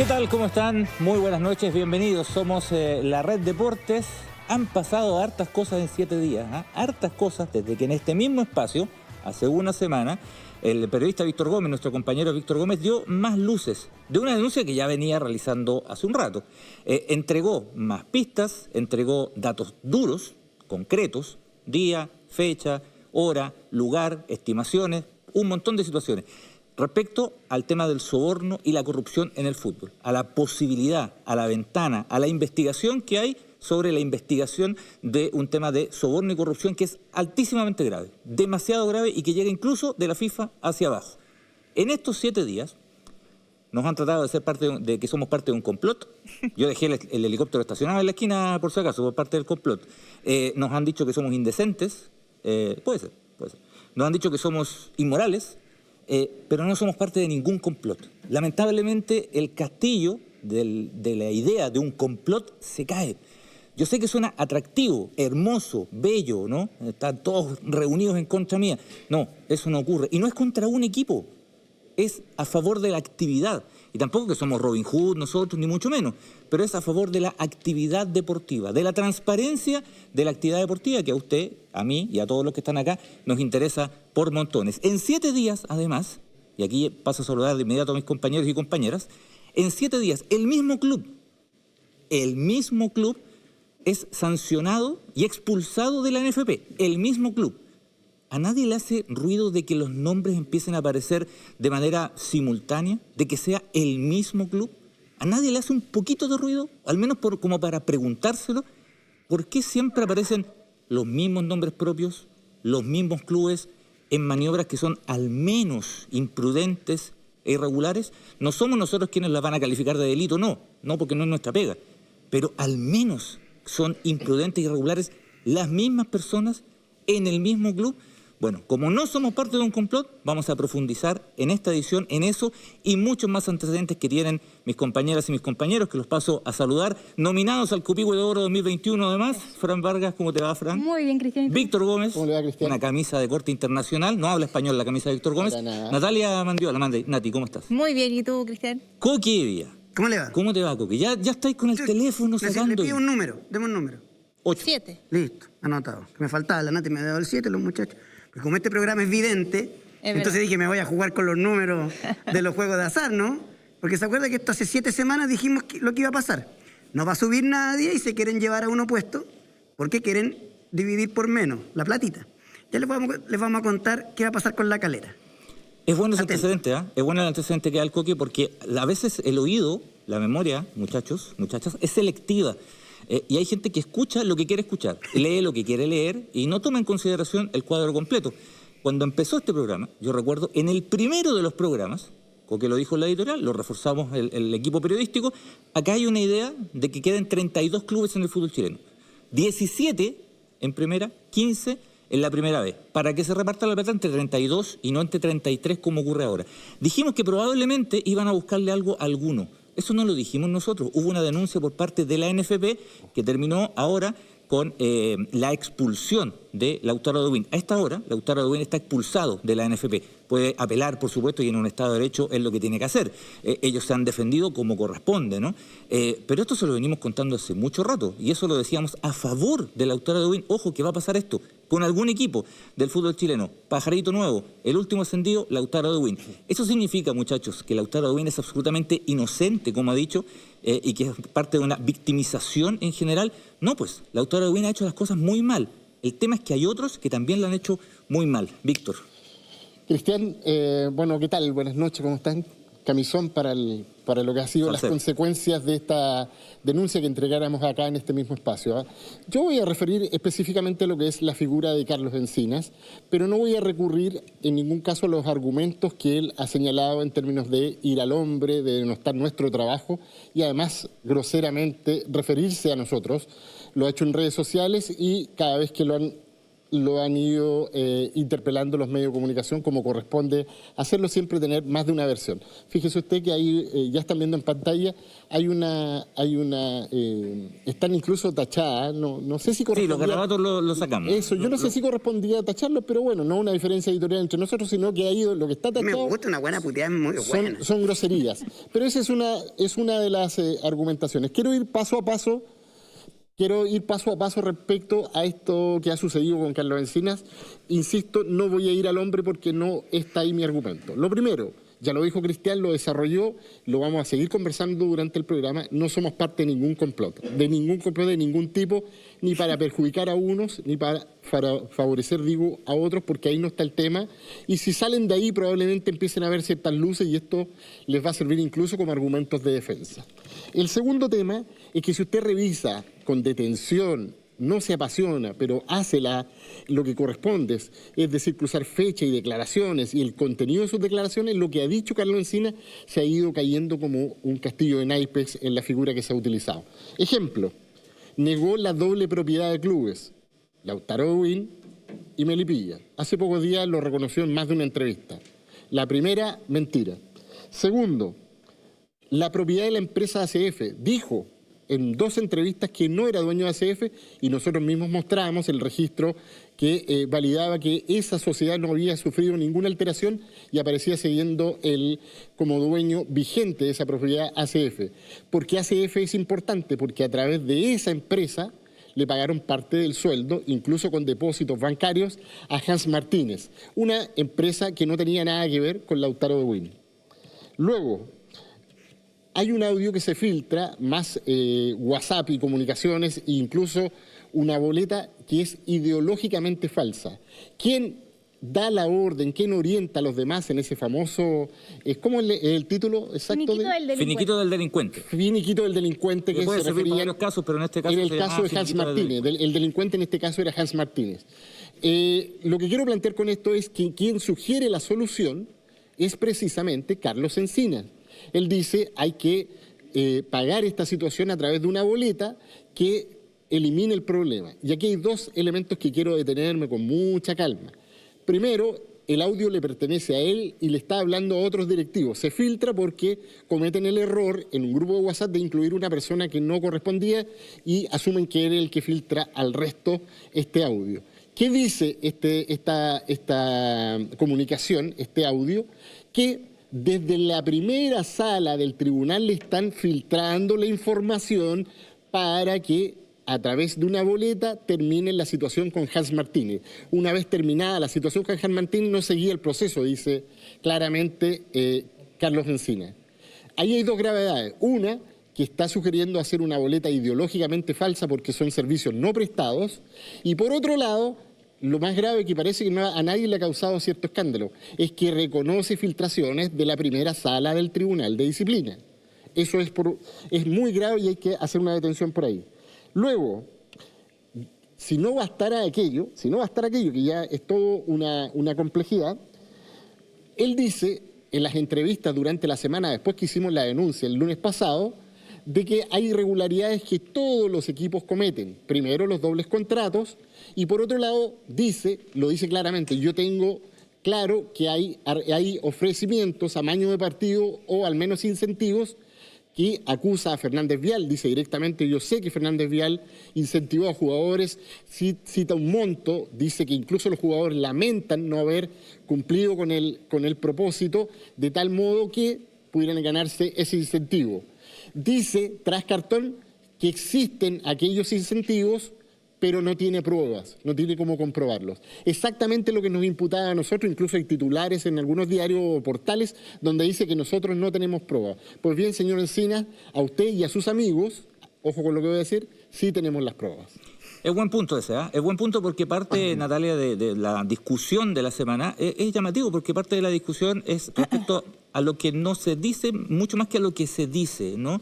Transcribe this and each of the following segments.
¿Qué tal? ¿Cómo están? Muy buenas noches, bienvenidos. Somos la Red Deportes. Han pasado hartas cosas en 7 días, ¿eh? Hartas cosas desde que en este mismo espacio, hace una semana, el periodista Víctor Gómez, nuestro compañero Víctor Gómez, dio más luces de una denuncia que ya venía realizando hace un rato. Entregó más pistas, entregó datos duros, concretos, día, fecha, hora, lugar, estimaciones, un montón de situaciones. Respecto al tema del soborno y la corrupción en el fútbol, a la posibilidad, a la ventana, a la investigación que hay sobre la investigación de un tema de soborno y corrupción que es altísimamente grave, demasiado grave y que llega incluso de la FIFA hacia abajo. En estos 7 días nos han tratado de ser de que somos parte de un complot. Yo dejé el helicóptero estacionado en la esquina por si acaso, por parte del complot. Nos han dicho que somos indecentes, puede ser. Nos han dicho que somos inmorales. Pero no somos parte de ningún complot. Lamentablemente el castillo de la idea de un complot se cae. Yo sé que suena atractivo, hermoso, bello, ¿no? Están todos reunidos en contra mía. No, eso no ocurre. Y no es contra un equipo, es a favor de la actividad. Y tampoco que somos Robin Hood nosotros, ni mucho menos, pero es a favor de la actividad deportiva, de la transparencia de la actividad deportiva que a usted, a mí y a todos los que están acá nos interesa por montones. En 7 días, además, y aquí paso a saludar de inmediato a mis compañeros y compañeras, en 7 días el mismo club es sancionado y expulsado de la NFP, el mismo club. ¿A nadie le hace ruido de que los nombres empiecen a aparecer de manera simultánea? ¿De que sea el mismo club? ¿A nadie le hace un poquito de ruido? Al menos como para preguntárselo. ¿Por qué siempre aparecen los mismos nombres propios, los mismos clubes, en maniobras que son al menos imprudentes e irregulares? No somos nosotros quienes las van a calificar de delito, no porque no es nuestra pega. Pero al menos son imprudentes e irregulares las mismas personas en el mismo club. Bueno, como no somos parte de un complot, vamos a profundizar en esta edición en eso y muchos más antecedentes que tienen mis compañeras y mis compañeros, que los paso a saludar. Nominados al Cupihue de Oro 2021 además, Fran Vargas, ¿cómo te va, Fran? Muy bien, Cristian. Víctor Gómez, ¿cómo le va, Cristian? Una camisa de corte internacional, no habla español la camisa de Víctor Gómez. Natalia Mandiola, Nati, ¿cómo estás? Muy bien, ¿y tú, Cristian? Coqui Evia. ¿Cómo le va? ¿Cómo te va, Coqui? Ya estáis con el teléfono sacando. Le pido un número, deme un número. 8. 7. Listo, anotado. Que me faltaba, la Nati me ha dado el 7, los muchachos. Porque como este programa es vidente, entonces dije, me voy a jugar con los números de los juegos de azar, ¿no? Porque se acuerda que esto hace 7 semanas dijimos lo que iba a pasar. No va a subir nadie y se quieren llevar a uno puesto porque quieren dividir por menos la platita. Ya les vamos a contar qué va a pasar con La Calera. Es bueno ese antecedente, ¿eh? Es bueno el antecedente que da el Coqui porque a veces el oído, la memoria, muchachos, muchachas, es selectiva. Y hay gente que escucha lo que quiere escuchar, lee lo que quiere leer y no toma en consideración el cuadro completo. Cuando empezó este programa, yo recuerdo, en el primero de los programas, Coqui lo dijo en la editorial, lo reforzamos el equipo periodístico, acá hay una idea de que queden 32 clubes en el fútbol chileno. 17 en primera, 15 en la primera vez, para que se reparta la plata entre 32 y no entre 33 como ocurre ahora. Dijimos que probablemente iban a buscarle algo a alguno. Eso no lo dijimos nosotros. Hubo una denuncia por parte de la NFP que terminó ahora con la expulsión de Lautaro Audín. A esta hora, Lautaro Audín está expulsado de la NFP. Puede apelar, por supuesto, y en un Estado de Derecho es lo que tiene que hacer. Ellos se han defendido como corresponde, ¿no? Pero esto se lo venimos contando hace mucho rato, y eso lo decíamos a favor de Lautaro Audín. Ojo, que va a pasar esto con algún equipo del fútbol chileno. Pajarito Nuevo, el último ascendido, Lautaro Audín. Eso significa, muchachos, que Lautaro Audín es absolutamente inocente, como ha dicho, y que es parte de una victimización en general. No, pues, Lautaro Audín ha hecho las cosas muy mal. El tema es que hay otros que también lo han hecho muy mal. Víctor. Cristian, bueno, ¿qué tal? Buenas noches, ¿cómo están? Camisón para lo que ha sido las consecuencias de esta denuncia que entregáramos acá en este mismo espacio, ¿eh? Yo voy a referir específicamente a lo que es la figura de Carlos Encinas, pero no voy a recurrir en ningún caso a los argumentos que él ha señalado en términos de ir al hombre, de denostar nuestro trabajo y además groseramente referirse a nosotros. Lo ha hecho en redes sociales y cada vez que lo han lo han ido interpelando los medios de comunicación como corresponde hacerlo, siempre tener más de una versión. Fíjese usted que ahí, ya están viendo en pantalla, están incluso tachadas, no sé si correspondía... Sí, los garabatos lo sacamos. Eso, yo no sé si correspondía tacharlos, pero bueno, no una diferencia editorial entre nosotros, sino que ha ido, lo que está tachado... Me gusta una buena puteada, es muy buena. Son groserías. Pero esa es una de las argumentaciones. Quiero ir paso a paso respecto a esto que ha sucedido con Carlos Encinas. Insisto, no voy a ir al hombre porque no está ahí mi argumento. Lo primero, ya lo dijo Cristian, lo desarrolló, lo vamos a seguir conversando durante el programa. No somos parte de ningún complot de ningún tipo, ni para perjudicar a unos, ni para favorecer, a otros, porque ahí no está el tema. Y si salen de ahí, probablemente empiecen a ver ciertas luces y esto les va a servir incluso como argumentos de defensa. El segundo tema es que si usted revisa con detención, no se apasiona, pero hace lo que corresponde, es decir, cruzar fecha y declaraciones y el contenido de sus declaraciones, lo que ha dicho Carlos Encinas se ha ido cayendo como un castillo de naipes en la figura que se ha utilizado. Ejemplo, negó la doble propiedad de clubes, Lautaro Win y Melipilla. Hace pocos días lo reconoció en más de una entrevista. La primera, mentira. Segundo, la propiedad de la empresa ACF, dijo en 2 entrevistas que no era dueño de ACF y nosotros mismos mostrábamos el registro que validaba que esa sociedad no había sufrido ninguna alteración y aparecía siguiendo como dueño vigente de esa propiedad ACF. ¿Por qué ACF es importante? Porque a través de esa empresa le pagaron parte del sueldo, incluso con depósitos bancarios, a Hans Martínez, una empresa que no tenía nada que ver con Lautaro de Win. Luego, hay un audio que se filtra, más WhatsApp y comunicaciones, e incluso una boleta que es ideológicamente falsa. ¿Quién da la orden, quién orienta a los demás en ese famoso... ¿Cómo es el título exacto? Finiquito del delincuente. Finiquito del delincuente, que puede se servir refería... para varios casos, pero en este caso... En el caso de Hans Martínez. El delincuente en este caso era Hans Martínez. Lo que quiero plantear con esto es que quien sugiere la solución es precisamente Carlos Encinas. Él dice hay que pagar esta situación a través de una boleta que elimine el problema. Y aquí hay 2 elementos que quiero detenerme con mucha calma. Primero, el audio le pertenece a él y le está hablando a otros directivos. Se filtra porque cometen el error en un grupo de WhatsApp de incluir una persona que no correspondía y asumen que era el que filtra al resto este audio. ¿Qué dice esta comunicación, este audio? Que desde la primera sala del tribunal le están filtrando la información para que a través de una boleta termine la situación con Hans Martínez. Una vez terminada la situación con Hans Martínez no seguía el proceso, dice claramente Carlos Encinas. Ahí hay 2 gravedades. Una, que está sugiriendo hacer una boleta ideológicamente falsa porque son servicios no prestados. Y por otro lado, lo más grave, que parece que a nadie le ha causado cierto escándalo, es que reconoce filtraciones de la primera sala del Tribunal de Disciplina. Eso es muy grave y hay que hacer una detención por ahí. Luego, si no bastara aquello, que ya es todo una complejidad, él dice en las entrevistas durante la semana después que hicimos la denuncia el lunes pasado, de que hay irregularidades que todos los equipos cometen. Primero, los dobles contratos, y por otro lado, lo dice claramente, yo tengo claro que hay ofrecimientos, amaño de partido o al menos incentivos, que acusa a Fernández Vial. Dice directamente, yo sé que Fernández Vial incentivó a jugadores, cita un monto, dice que incluso los jugadores lamentan no haber cumplido con el propósito, de tal modo que pudieran ganarse ese incentivo. Dice, tras cartón, que existen aquellos incentivos, pero no tiene pruebas, no tiene cómo comprobarlos. Exactamente lo que nos imputaba a nosotros, incluso hay titulares en algunos diarios o portales donde dice que nosotros no tenemos pruebas. Pues bien, señor Encinas, a usted y a sus amigos, ojo con lo que voy a decir, sí tenemos las pruebas. Es buen punto ese, ¿eh? Es buen punto porque parte, Natalia, de la discusión de la semana es llamativo, porque parte de la discusión es respecto a lo que no se dice, mucho más que a lo que se dice, ¿no?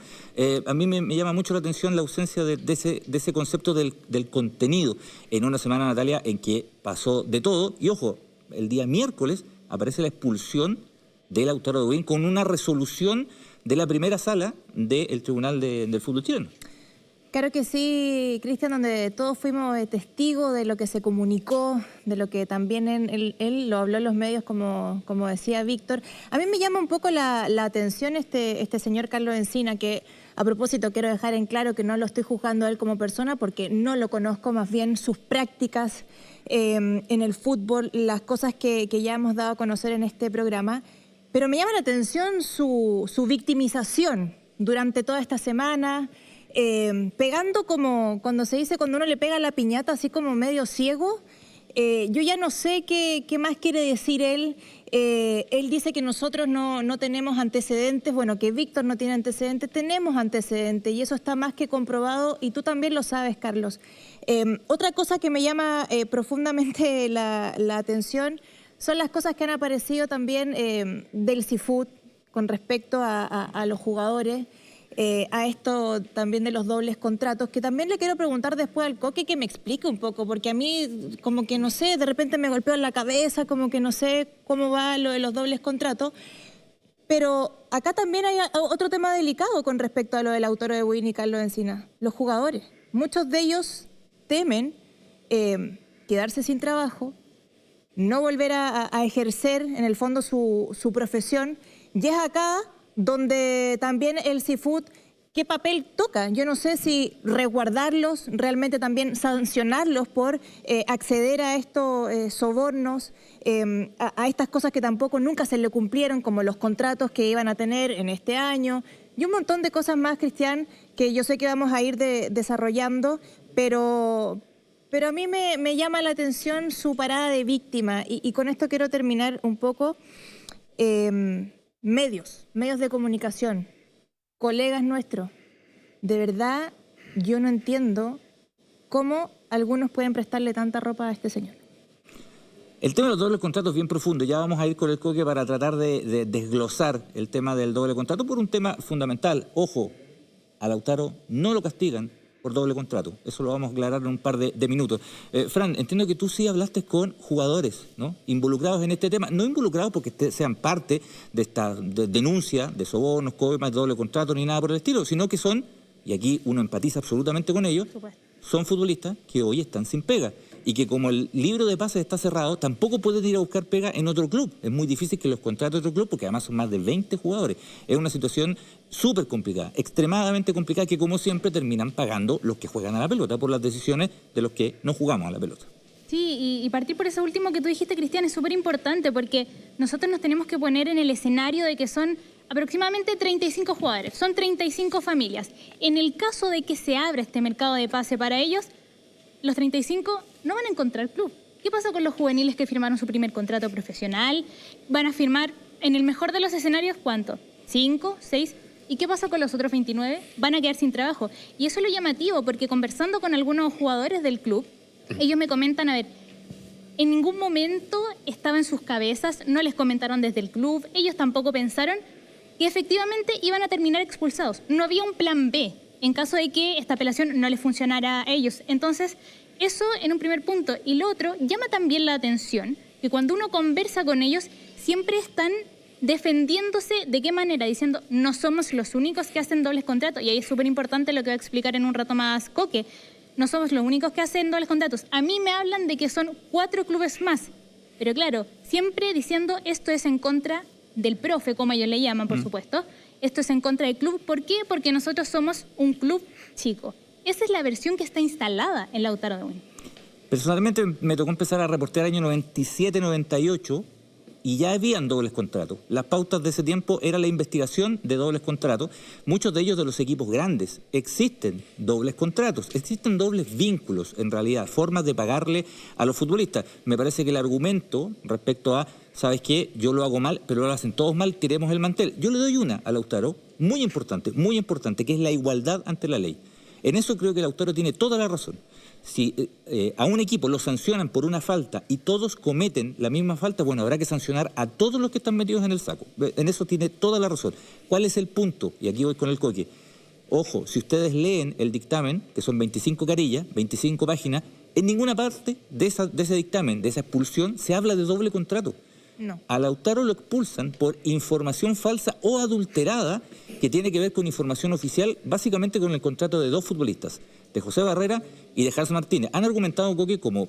A mí me llama mucho la atención la ausencia de ese concepto del contenido en una semana, Natalia, en que pasó de todo. Y ojo, el día miércoles aparece la expulsión de Lautaro de Win con una resolución de la primera sala del Tribunal del Fútbol Chileno. Claro que sí, Cristian, donde todos fuimos testigos de lo que se comunicó, de lo que también él lo habló en los medios, como decía Víctor. A mí me llama un poco la atención este señor Carlos Encina, que a propósito quiero dejar en claro que no lo estoy juzgando a él como persona porque no lo conozco, más bien sus prácticas en el fútbol, las cosas que ya hemos dado a conocer en este programa. Pero me llama la atención su victimización durante toda esta semana, pegando como cuando se dice cuando uno le pega la piñata, así como medio ciego. Yo ya no sé qué más quiere decir él. Él dice que nosotros no tenemos antecedentes, bueno, que Víctor no tiene antecedentes, tenemos antecedentes y eso está más que comprobado y tú también lo sabes, Carlos. Otra cosa que me llama profundamente la atención son las cosas que han aparecido también del CIFUT con respecto a los jugadores. A esto también de los dobles contratos, que también le quiero preguntar después al Coque que me explique un poco, porque a mí como que no sé, de repente me golpeo en la cabeza, como que no sé cómo va lo de los dobles contratos, pero acá también hay otro tema delicado con respecto a lo del autor de Win y Carlos Encina, los jugadores. Muchos de ellos temen quedarse sin trabajo, no volver a ejercer en el fondo su profesión, y es acá donde también el CIFUT, ¿qué papel toca? Yo no sé si resguardarlos, realmente también sancionarlos por acceder a estos sobornos, a estas cosas que tampoco nunca se le cumplieron, como los contratos que iban a tener en este año, y un montón de cosas más, Cristian, que yo sé que vamos a ir desarrollando, pero a mí me llama la atención su parada de víctima, y con esto quiero terminar un poco. Medios de comunicación, colegas nuestros, de verdad yo no entiendo cómo algunos pueden prestarle tanta ropa a este señor. El tema de los dobles contratos es bien profundo. Ya vamos a ir con el Coque para tratar de desglosar el tema del doble contrato por un tema fundamental. Ojo, a Lautaro no lo castigan por doble contrato. Eso lo vamos a aclarar en un par de minutos. Fran, entiendo que tú sí hablaste con jugadores, ¿no?, involucrados en este tema. No involucrados porque sean parte de esta denuncia de sobornos, coimas, doble contrato, ni nada por el estilo, sino que son, y aquí uno empatiza absolutamente con ellos, son futbolistas que hoy están sin pega. Y que como el libro de pases está cerrado, tampoco pueden ir a buscar pega en otro club. Es muy difícil que los contrate otro club porque además son más de 20 jugadores. Es una situación súper complicada, extremadamente complicada, que como siempre terminan pagando los que juegan a la pelota por las decisiones de los que no jugamos a la pelota. Sí, y partir por eso último que tú dijiste, Cristian, es súper importante porque nosotros nos tenemos que poner en el escenario de que son aproximadamente 35 jugadores, son 35 familias. En el caso de que se abra este mercado de pase para ellos, los 35 no van a encontrar club. ¿Qué pasa con los juveniles que firmaron su primer contrato profesional? Van a firmar, en el mejor de los escenarios, ¿cuánto? ¿5? ¿6? ¿Y qué pasa con los otros 29? Van a quedar sin trabajo. Y eso es lo llamativo, porque conversando con algunos jugadores del club, ellos me comentan, a ver, en ningún momento estaba en sus cabezas, no les comentaron desde el club, ellos tampoco pensaron que efectivamente iban a terminar expulsados. No había un plan B en caso de que esta apelación no les funcionara a ellos. Entonces, eso en un primer punto. Y lo otro, llama también la atención que cuando uno conversa con ellos, siempre están defendiéndose. ¿De qué manera? Diciendo, no somos los únicos que hacen dobles contratos. Y ahí es súper importante lo que va a explicar en un rato más Coque. No somos los únicos que hacen dobles contratos. A mí me hablan de que son 4 clubes más. Pero claro, siempre diciendo esto es en contra del profe, como ellos le llaman, por supuesto. Esto es en contra del club. ¿Por qué? Porque nosotros somos un club chico. Esa es la versión que está instalada en Lautaro de Win. Personalmente me tocó empezar a reportear año 97-98 y ya habían dobles contratos. Las pautas de ese tiempo era la investigación de dobles contratos. Muchos de ellos de los equipos grandes. Existen dobles contratos, existen dobles vínculos en realidad, formas de pagarle a los futbolistas. Me parece que el argumento respecto a, ¿sabes qué? Yo lo hago mal, pero lo hacen todos mal, tiremos el mantel. Yo le doy una a Lautaro, muy importante, que es la igualdad ante la ley. En eso creo que Lautaro tiene toda la razón. Si a un equipo lo sancionan por una falta y todos cometen la misma falta, bueno, habrá que sancionar a todos los que están metidos en el saco. En eso tiene toda la razón. ¿Cuál es el punto? Y aquí voy con el Coque. Ojo, si ustedes leen el dictamen, que son 25 carillas, 25 páginas, en ninguna parte de ese dictamen, de esa expulsión, se habla de doble contrato. No. A Lautaro lo expulsan por información falsa o adulterada que tiene que ver con información oficial, básicamente con el contrato de 2 futbolistas, de José Barrera y de Hans Martínez. Han argumentado, Coque, como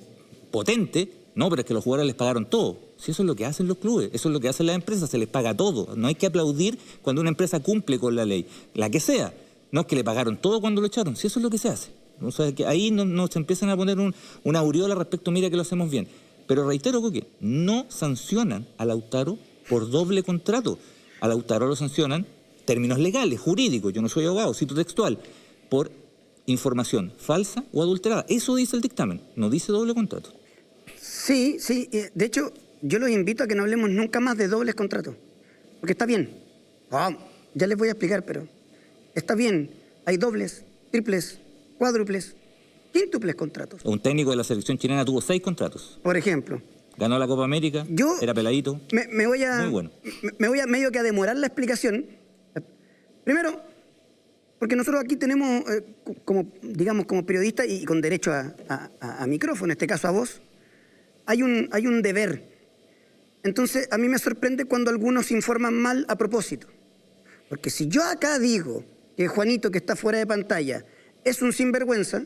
potente, no, pero es que los jugadores les pagaron todo. Si eso es lo que hacen los clubes, eso es lo que hacen las empresas, se les paga todo. No hay que aplaudir cuando una empresa cumple con la ley, la que sea. No es que le pagaron todo cuando lo echaron, si eso es lo que se hace. O sea, que ahí no se empiezan a poner una aureola respecto, mira que lo hacemos bien. Pero reitero, Coque, no sancionan a Lautaro por doble contrato. A Lautaro lo sancionan términos legales, jurídicos, yo no soy abogado, cito textual, por información falsa o adulterada. Eso dice el dictamen, no dice doble contrato. Sí, sí. De hecho, yo los invito a que no hablemos nunca más de dobles contratos. Porque está bien. Ya les voy a explicar, pero está bien. Hay dobles, triples, cuádruples, quíntuples contratos. Un técnico de la selección chilena tuvo 6 contratos. Por ejemplo. Ganó la Copa América, era peladito. Me voy a... Muy bueno. Me voy a medio que a demorar la explicación. Primero, porque nosotros aquí tenemos, como periodistas y con derecho a micrófono, en este caso a voz, hay un deber. Entonces, a mí me sorprende cuando algunos informan mal a propósito. Porque si yo acá digo que Juanito, que está fuera de pantalla, es un sinvergüenza,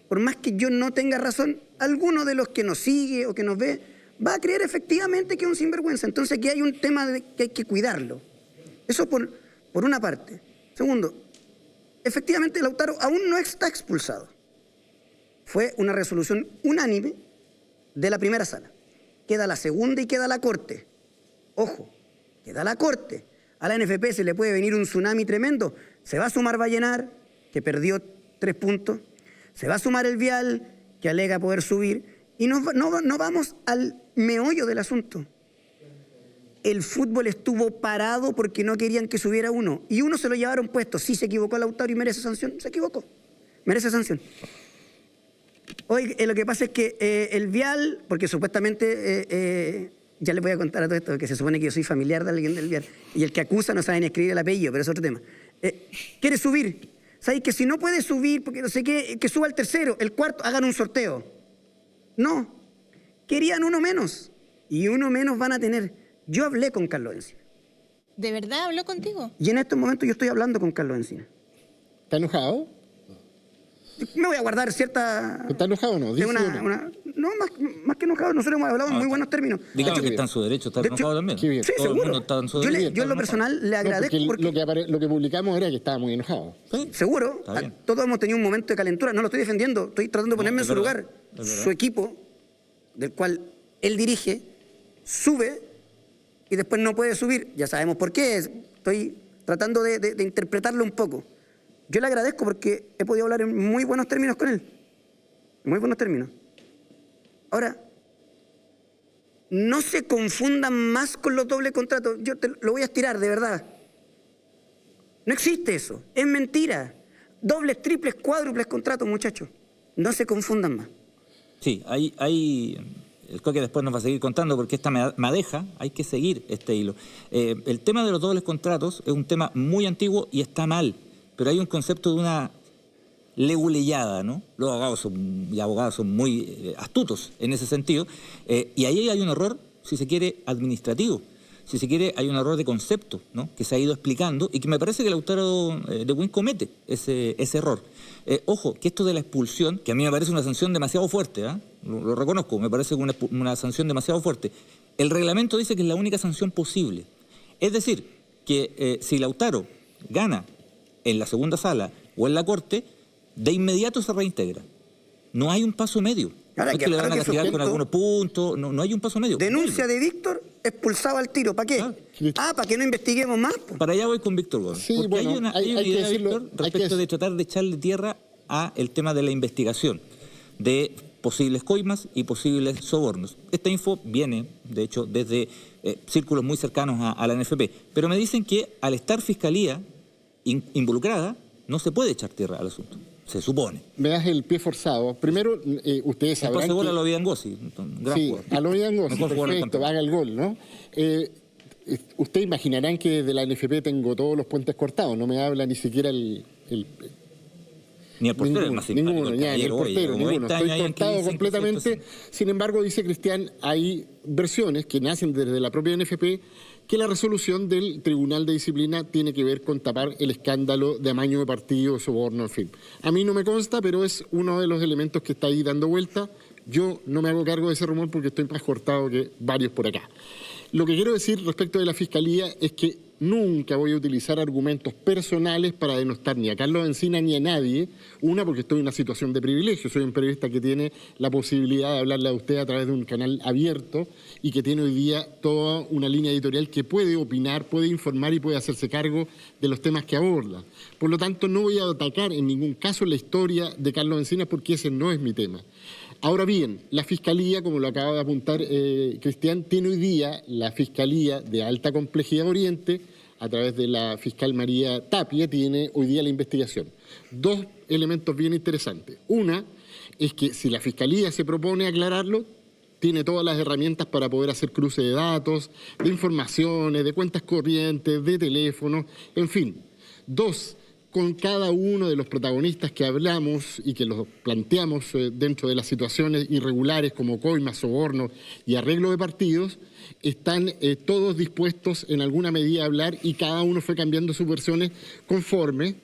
por más que yo no tenga razón, alguno de los que nos sigue o que nos ve va a creer efectivamente que es un sinvergüenza. Entonces aquí hay un tema que hay que cuidarlo. Eso por una parte. Segundo, efectivamente Lautaro aún no está expulsado. Fue una resolución unánime de la primera sala. Queda la segunda y queda la Corte. Ojo, queda la Corte. A la NFP se le puede venir un tsunami tremendo. Se va a sumar Vallenar, que perdió 3 puntos. Se va a sumar el Vial, que alega poder subir. Y no vamos al meollo del asunto. El fútbol estuvo parado porque no querían que subiera uno. Y uno se lo llevaron puesto. Sí, se equivocó Lautaro y merece sanción. Se equivocó. Merece sanción. Hoy lo que pasa es que el Vial, porque supuestamente, ya les voy a contar a todo esto, que se supone que yo soy familiar de alguien del Vial, y el que acusa no sabe ni escribir el apellido, pero es otro tema. Quiere subir. ¿Sabes? Que si no puede subir, porque no sé qué, que suba el tercero, el cuarto, hagan un sorteo. No. Querían uno menos. Y uno menos van a tener. Yo hablé con Carlos Encina. ¿De verdad habló contigo? Y en estos momentos yo estoy hablando con Carlos Encina. ¿Está enojado? Me voy a guardar cierta... ¿Está enojado o no? No, más que enojado. Nosotros hemos hablado en muy buenos términos. Digamos que está en su derecho, está enojado también. Sí, seguro. Está en su derecho. Yo en lo personal le agradezco porque... Lo que publicamos era que estaba muy enojado. ¿Sí? Seguro. Todos hemos tenido un momento de calentura. No lo estoy defendiendo. Estoy tratando de ponerme en su lugar. Su equipo, del cual él dirige, sube y después no puede subir. Ya sabemos por qué. Estoy tratando de interpretarlo un poco. Yo le agradezco porque he podido hablar en muy buenos términos con él. Muy buenos términos. Ahora, no se confundan más con los dobles contratos. Yo lo voy a estirar, de verdad. No existe eso. Es mentira. Dobles, triples, cuádruples contratos, muchachos. No se confundan más. Sí, hay el Coque después nos va a seguir contando porque esta madeja, hay que seguir este hilo. El tema de los dobles contratos es un tema muy antiguo y está mal. Pero hay un concepto de una leguleyada, ¿no? Los abogados son muy astutos en ese sentido. Y ahí hay un error, si se quiere, administrativo. Si se quiere, hay un error de concepto, ¿no? Que se ha ido explicando y que me parece que Lautaro de Buin comete ese error. Ojo, que esto de la expulsión, que a mí me parece una sanción demasiado fuerte, lo reconozco, me parece una sanción demasiado fuerte. El reglamento dice que es la única sanción posible. Es decir, que si Lautaro gana en la segunda sala o en la Corte, de inmediato se reintegra. No hay un paso medio. No es que le van a castigar con algunos puntos, no hay un paso medio. Denuncia de Víctor, expulsado al tiro. ¿Para qué? Para que no investiguemos más. Para allá voy con Víctor Gómez. Sí, porque bueno, hay una idea, Víctor, respecto de tratar de echarle tierra a el tema de la investigación de posibles coimas y posibles sobornos. Esta info viene, de hecho, desde círculos muy cercanos a la NFP. Pero me dicen que al estar Fiscalía involucrada, no se puede echar tierra al asunto, se supone. Me das el pie forzado. Primero, ustedes sabrán que... a lo Vidangosi, gran jugador. A lo Vidangosi, perfecto, haga el gol, ¿no? Ustedes imaginarán que desde la NFP tengo todos los puentes cortados, no me habla ni siquiera Ni el portero es más simpático. Ninguno, ya, ni el portero, ninguno. Estoy cortado completamente. Sin embargo, dice Cristian, hay versiones que nacen desde la propia NFP que la resolución del Tribunal de Disciplina tiene que ver con tapar el escándalo de amaño de partido, soborno, en fin. A mí no me consta, pero es uno de los elementos que está ahí dando vuelta. Yo no me hago cargo de ese rumor porque estoy más cortado que varios por acá. Lo que quiero decir respecto de la Fiscalía es que nunca voy a utilizar argumentos personales para denostar ni a Carlos Encina ni a nadie. Una, porque estoy en una situación de privilegio. Soy un periodista que tiene la posibilidad de hablarle a usted a través de un canal abierto y que tiene hoy día toda una línea editorial que puede opinar, puede informar y puede hacerse cargo de los temas que aborda. Por lo tanto, no voy a atacar en ningún caso la historia de Carlos Encina porque ese no es mi tema. Ahora bien, la Fiscalía, como lo acaba de apuntar Cristian, tiene hoy día la Fiscalía de Alta Complejidad Oriente, a través de la fiscal María Tapia, tiene hoy día la investigación. Dos elementos bien interesantes. Una es que si la Fiscalía se propone aclararlo, tiene todas las herramientas para poder hacer cruce de datos, de informaciones, de cuentas corrientes, de teléfonos, en fin. Dos, con cada uno de los protagonistas que hablamos y que los planteamos dentro de las situaciones irregulares como coimas, sobornos y arreglo de partidos, están todos dispuestos en alguna medida a hablar y cada uno fue cambiando sus versiones conforme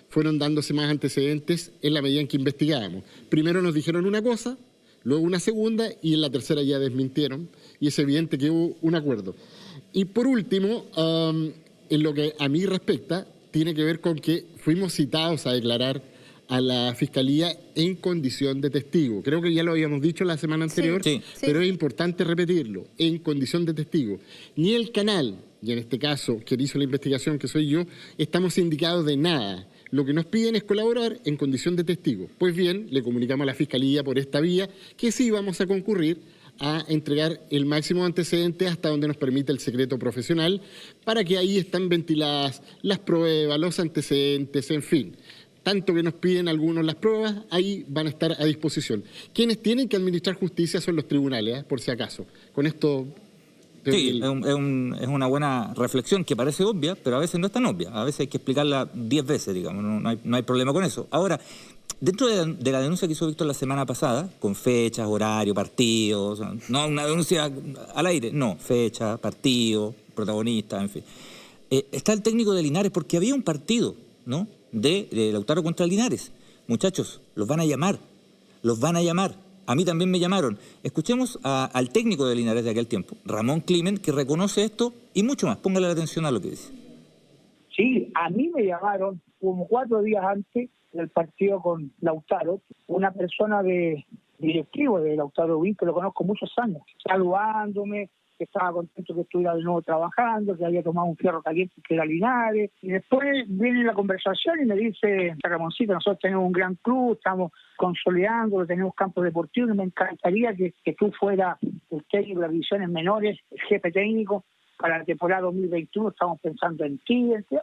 fueron dándose más antecedentes en la medida en que investigábamos. Primero nos dijeron una cosa, luego una segunda y en la tercera ya desmintieron y es evidente que hubo un acuerdo. Y por último, en lo que a mí respecta, tiene que ver con que fuimos citados a declarar a la Fiscalía en condición de testigo. Creo que ya lo habíamos dicho la semana anterior, sí. Pero es importante repetirlo, en condición de testigo. Ni el canal, y en este caso, quien hizo la investigación, que soy yo, estamos indicados de nada. Lo que nos piden es colaborar en condición de testigo. Pues bien, le comunicamos a la Fiscalía por esta vía que sí vamos a concurrir a entregar el máximo antecedente hasta donde nos permite el secreto profesional, para que ahí estén ventiladas las pruebas, los antecedentes, en fin. Tanto que nos piden algunos las pruebas, ahí van a estar a disposición. Quienes tienen que administrar justicia son los tribunales, por si acaso. Con esto... Sí, es una buena reflexión que parece obvia, pero a veces no es tan obvia. A veces hay que explicarla 10 veces, digamos, no hay problema con eso. Ahora, dentro de la denuncia que hizo Víctor la semana pasada, con fechas, horario, partidos, no una denuncia al aire, no, fecha, partido, protagonista, en fin. Está el técnico de Linares, porque había un partido, ¿no?, de Lautaro contra Linares. Muchachos, los van a llamar. A mí también me llamaron. Escuchemos al técnico de Linares de aquel tiempo, Ramón Climent, que reconoce esto y mucho más. Póngale la atención a lo que dice. Sí, a mí me llamaron como 4 días antes del partido con Lautaro, una persona directivo de Lautaro Win, que lo conozco muchos años, saludándome, que estaba contento que estuviera de nuevo trabajando, que había tomado un fierro caliente que era Linares. Y después viene la conversación y me dice, Ramoncito, nosotros tenemos un gran club, estamos consolidando, tenemos campos deportivos, y me encantaría que tú fueras el técnico de las divisiones menores, el jefe técnico, para la temporada 2021, estamos pensando en ti. Yo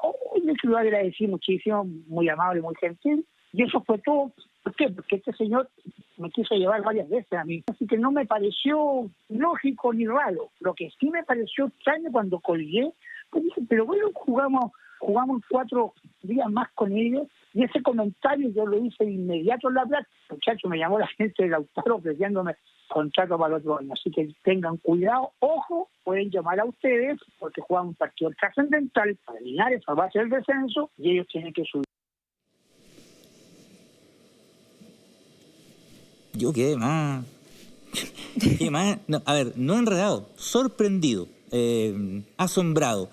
lo agradecí muchísimo, muy amable, muy gentil. Y eso fue todo. ¿Por qué? Porque este señor me quiso llevar varias veces a mí. Así que no me pareció lógico ni raro. Lo que sí me pareció extraño cuando colgué, pues dije, pero bueno, jugamos 4 días más con ellos. Y ese comentario yo lo hice de inmediato en la plaza. Muchacho, me llamó la gente de Lautaro ofreciéndome contrato para el otro año. Así que tengan cuidado, ojo, pueden llamar a ustedes porque juegan un partido trascendental para Linares, para base del descenso, y ellos tienen que subir. Yo quedé más... No, a ver, no enredado, sorprendido, asombrado.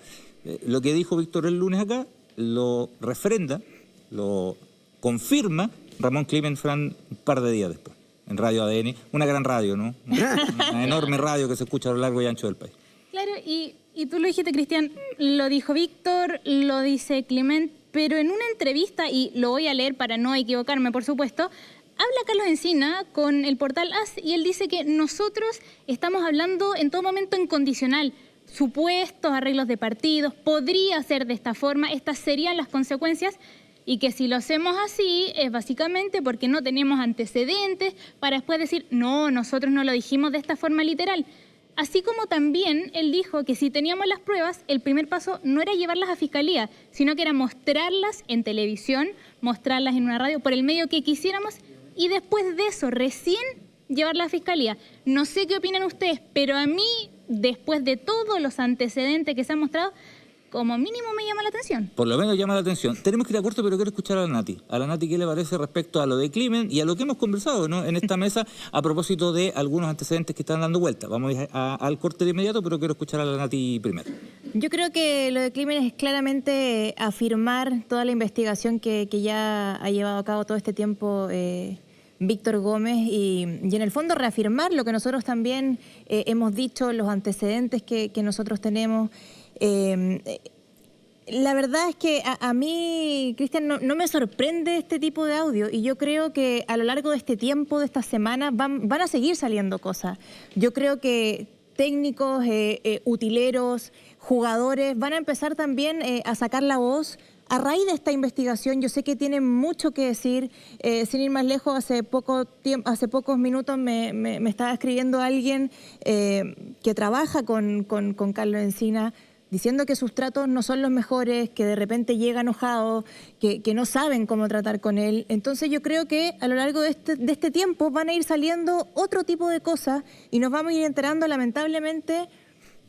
Lo que dijo Víctor el lunes acá lo refrenda, lo confirma Ramón Climent Fran un par de días después, en Radio ADN, una gran radio, ¿no? Una enorme radio que se escucha a lo largo y ancho del país. Claro, y tú lo dijiste, Cristian, lo dijo Víctor, lo dice Climent, pero en una entrevista, y lo voy a leer para no equivocarme, por supuesto, habla Carlos Encina con el portal AS y él dice que nosotros estamos hablando en todo momento en condicional. Supuestos arreglos de partidos, podría ser de esta forma, estas serían las consecuencias, y que si lo hacemos así es básicamente porque no tenemos antecedentes para después decir, no, nosotros no lo dijimos de esta forma literal. Así como también él dijo que si teníamos las pruebas, el primer paso no era llevarlas a fiscalía, sino que era mostrarlas en televisión, mostrarlas en una radio, por el medio que quisiéramos, y después de eso, recién llevarlas a fiscalía. No sé qué opinan ustedes, pero a mí, después de todos los antecedentes que se han mostrado, como mínimo me llama la atención. Por lo menos llama la atención. Tenemos que ir a corto, pero quiero escuchar a la Nati. A la Nati, ¿qué le parece respecto a lo de Climen y a lo que hemos conversado, ¿no?, en esta mesa a propósito de algunos antecedentes que están dando vuelta? Vamos a ir al corte de inmediato, pero quiero escuchar a la Nati primero. Yo creo que lo de Climen es claramente afirmar toda la investigación que ya ha llevado a cabo todo este tiempo Víctor Gómez y en el fondo reafirmar lo que nosotros también hemos dicho, los antecedentes que nosotros tenemos. La verdad es que a mí, Cristian, no me sorprende este tipo de audio, y yo creo que a lo largo de este tiempo, de estas semanas, van a seguir saliendo cosas. Yo creo que técnicos, utileros, jugadores van a empezar también a sacar la voz a raíz de esta investigación. Yo sé que tienen mucho que decir. Sin ir más lejos, hace pocos minutos me estaba escribiendo alguien que trabaja con Carlos Encina, diciendo que sus tratos no son los mejores, que de repente llega enojado, que no saben cómo tratar con él. Entonces yo creo que a lo largo de este tiempo van a ir saliendo otro tipo de cosas y nos vamos a ir enterando, lamentablemente,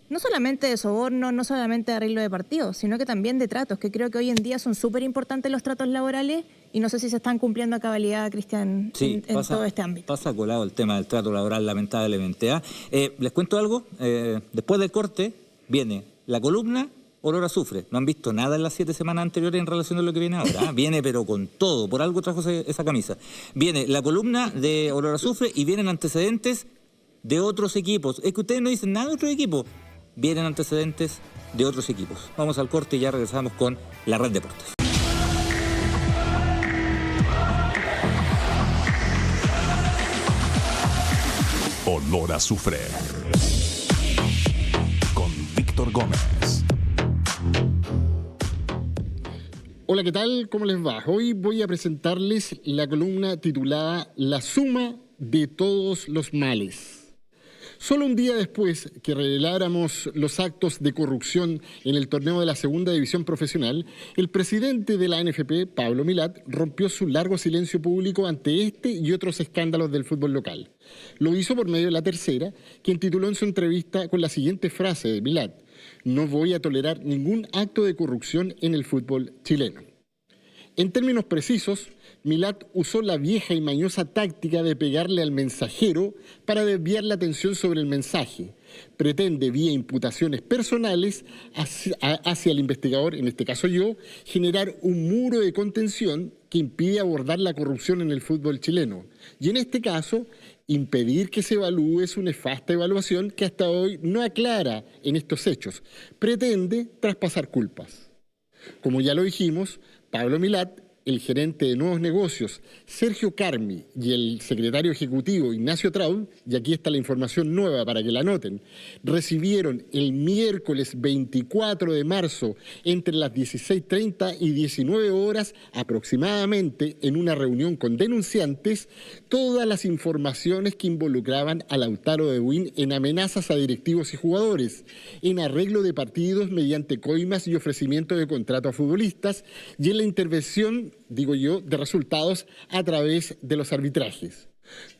no solamente de soborno, no solamente de arreglo de partidos, sino que también de tratos, que creo que hoy en día son súper importantes los tratos laborales, y no sé si se están cumpliendo a cabalidad, Cristian, sí, en todo este ámbito. Pasa colado el tema del trato laboral, lamentablemente. Les cuento algo, después del corte viene la columna Olor a Azufre. No han visto nada en las 7 semanas anteriores en relación a lo que viene ahora. Viene pero con todo, por algo trajo esa camisa. Viene la columna de Olor a Azufre y vienen antecedentes de otros equipos. Es que ustedes no dicen nada de otros equipos. Vienen antecedentes de otros equipos. Vamos al corte y ya regresamos con la Red Deportes. Olor a Azufre con Víctor Gómez. Hola, ¿qué tal? ¿Cómo les va? Hoy voy a presentarles la columna titulada La suma de todos los males. Solo un día después que reveláramos los actos de corrupción en el torneo de la Segunda División Profesional, el presidente de la NFP, Pablo Milat, rompió su largo silencio público ante este y otros escándalos del fútbol local. Lo hizo por medio de La Tercera, quien tituló en su entrevista con la siguiente frase de Milat: "No voy a tolerar ningún acto de corrupción en el fútbol chileno". En términos precisos, Milat usó la vieja y mañosa táctica de pegarle al mensajero para desviar la atención sobre el mensaje. Pretende, vía imputaciones personales hacia el investigador, en este caso yo, generar un muro de contención que impide abordar la corrupción en el fútbol chileno. Y en este caso, impedir que se evalúe su nefasta evaluación que hasta hoy no aclara en estos hechos. Pretende traspasar culpas. Como ya lo dijimos, Pablo Milat, el gerente de nuevos negocios, Sergio Carmi, y el secretario ejecutivo, Ignacio Traub, y aquí está la información nueva para que la anoten, recibieron el miércoles 24 de marzo, entre las 16:30 y 19 horas aproximadamente, en una reunión con denunciantes, todas las informaciones que involucraban a Lautaro de Buin en amenazas a directivos y jugadores, en arreglo de partidos mediante coimas y ofrecimiento de contrato a futbolistas, y en la intervención, digo yo, de resultados a través de los arbitrajes.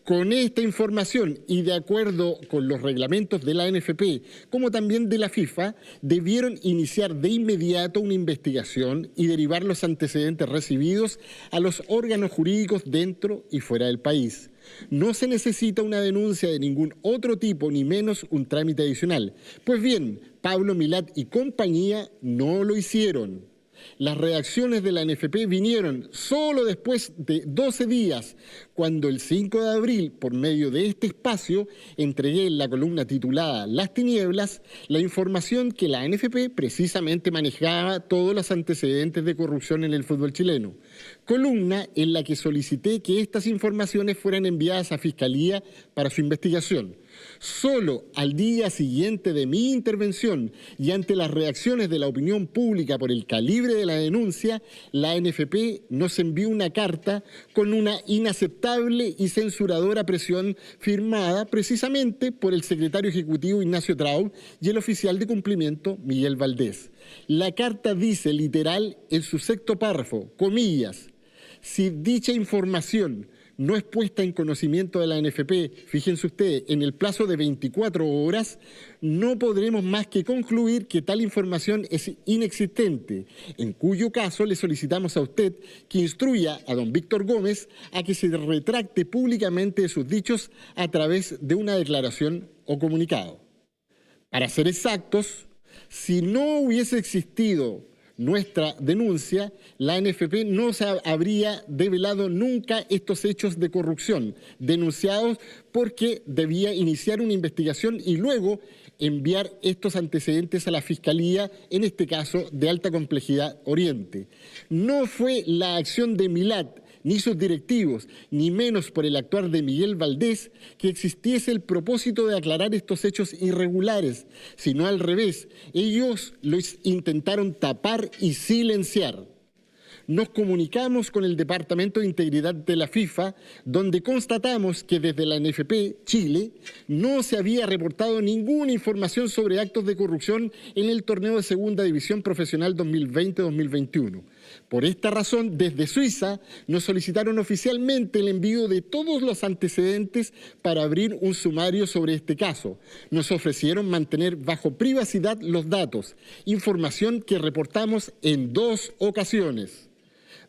Con esta información y de acuerdo con los reglamentos de la NFP, como también de la FIFA, debieron iniciar de inmediato una investigación y derivar los antecedentes recibidos a los órganos jurídicos dentro y fuera del país. No se necesita una denuncia de ningún otro tipo, ni menos un trámite adicional. Pues bien, Pablo Milat y compañía no lo hicieron. Las reacciones de la NFP vinieron solo después de 12 días, cuando el 5 de abril, por medio de este espacio, entregué en la columna titulada Las Tinieblas la información que la NFP precisamente manejaba todos los antecedentes de corrupción en el fútbol chileno. Columna en la que solicité que estas informaciones fueran enviadas a Fiscalía para su investigación. Solo al día siguiente de mi intervención y ante las reacciones de la opinión pública por el calibre de la denuncia, la ANFP nos envió una carta con una inaceptable y censuradora presión firmada precisamente por el secretario ejecutivo Ignacio Traub y el oficial de cumplimiento Miguel Valdés. La carta dice literal en su sexto párrafo, comillas, si dicha información no es puesta en conocimiento de la ANFP, fíjense ustedes, en el plazo de 24 horas, no podremos más que concluir que tal información es inexistente, en cuyo caso le solicitamos a usted que instruya a don Víctor Gómez a que se retracte públicamente de sus dichos a través de una declaración o comunicado. Para ser exactos, si no hubiese existido nuestra denuncia, la ANFP no se habría develado nunca estos hechos de corrupción denunciados porque debía iniciar una investigación y luego enviar estos antecedentes a la Fiscalía, en este caso de alta complejidad Oriente. No fue la acción de Milat ni sus directivos, ni menos por el actuar de Miguel Valdés, que existiese el propósito de aclarar estos hechos irregulares, sino al revés, ellos los intentaron tapar y silenciar. Nos comunicamos con el Departamento de Integridad de la FIFA, donde constatamos que desde la ANFP Chile no se había reportado ninguna información sobre actos de corrupción en el torneo de Segunda División Profesional 2020-2021. Por esta razón, desde Suiza nos solicitaron oficialmente el envío de todos los antecedentes para abrir un sumario sobre este caso. Nos ofrecieron mantener bajo privacidad los datos, información que reportamos en 2 ocasiones.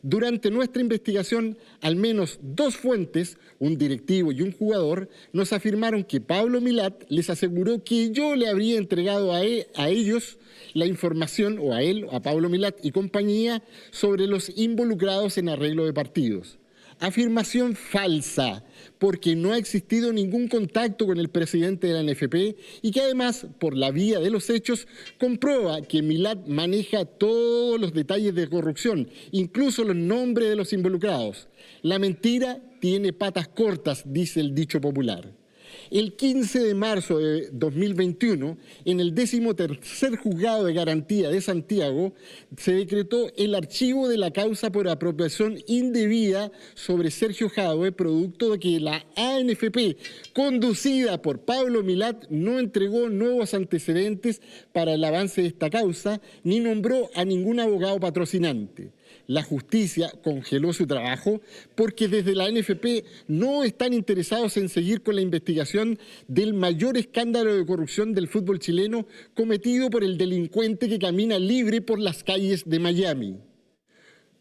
Durante nuestra investigación, al menos 2 fuentes, un directivo y un jugador, nos afirmaron que Pablo Milat les aseguró que yo le habría entregado a ellos la información, o a él, a Pablo Milat y compañía, sobre los involucrados en arreglo de partidos. Afirmación falsa, porque no ha existido ningún contacto con el presidente de la ANFP y que además, por la vía de los hechos, comprueba que Milat maneja todos los detalles de corrupción, incluso los nombres de los involucrados. La mentira tiene patas cortas, dice el dicho popular. El 15 de marzo de 2021, en el 13º Juzgado de Garantía de Santiago, se decretó el archivo de la causa por apropiación indebida sobre Sergio Jadwe, producto de que la ANFP, conducida por Pablo Milat, no entregó nuevos antecedentes para el avance de esta causa, ni nombró a ningún abogado patrocinante. La justicia congeló su trabajo porque desde la ANFP no están interesados en seguir con la investigación del mayor escándalo de corrupción del fútbol chileno cometido por el delincuente que camina libre por las calles de Miami.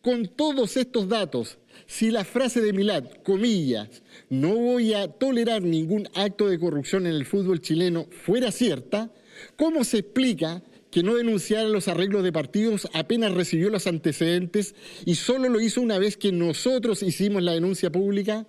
Con todos estos datos, si la frase de Milat, comillas, no voy a tolerar ningún acto de corrupción en el fútbol chileno fuera cierta, ¿cómo se explica que no denunciara los arreglos de partidos apenas recibió los antecedentes y solo lo hizo una vez que nosotros hicimos la denuncia pública?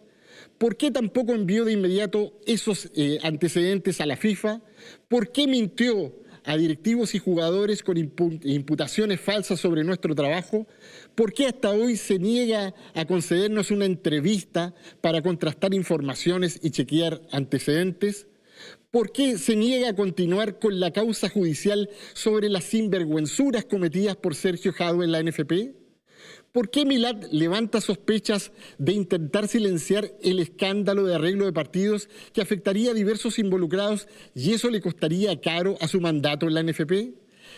¿Por qué tampoco envió de inmediato esos antecedentes a la FIFA? ¿Por qué mintió a directivos y jugadores con imputaciones falsas sobre nuestro trabajo? ¿Por qué hasta hoy se niega a concedernos una entrevista para contrastar informaciones y chequear antecedentes? ¿Por qué se niega a continuar con la causa judicial sobre las sinvergüenzuras cometidas por Sergio Jadwe en la ANFP? ¿Por qué Milat levanta sospechas de intentar silenciar el escándalo de arreglo de partidos que afectaría a diversos involucrados y eso le costaría caro a su mandato en la ANFP?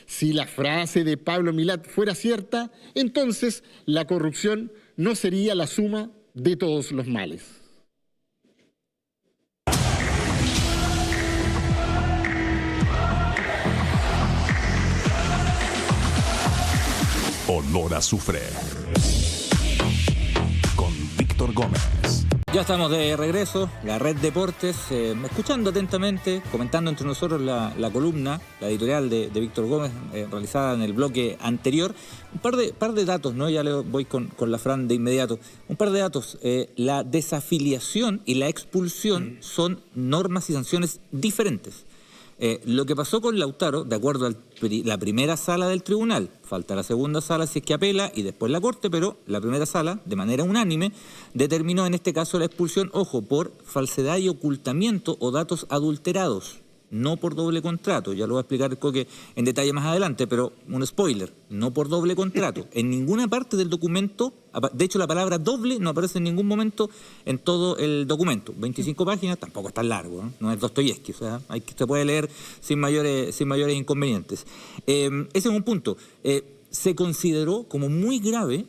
Si la frase de Pablo Milat fuera cierta, entonces la corrupción no sería la suma de todos los males. Olor a azufre. Con Víctor Gómez. Ya estamos de regreso, la Red Deportes, escuchando atentamente, comentando entre nosotros la columna, la editorial de Víctor Gómez, realizada en el bloque anterior. Un par de datos, ¿no? Ya le voy con la Fran de inmediato. Un par de datos. La desafiliación y la expulsión son normas y sanciones diferentes. Lo que pasó con Lautaro, de acuerdo a la primera sala del tribunal, falta la segunda sala si es que apela y después la Corte, pero la primera sala, de manera unánime, determinó en este caso la expulsión, ojo, por falsedad y ocultamiento o datos adulterados. No por doble contrato, ya lo va a explicar el Coque en detalle más adelante, pero un spoiler, no por doble contrato. En ninguna parte del documento, de hecho la palabra doble no aparece en ningún momento en todo el documento. 25 páginas, tampoco es tan largo, no es Dostoyevsky, o sea, se puede leer sin mayores inconvenientes. Ese es un punto. Se consideró como muy grave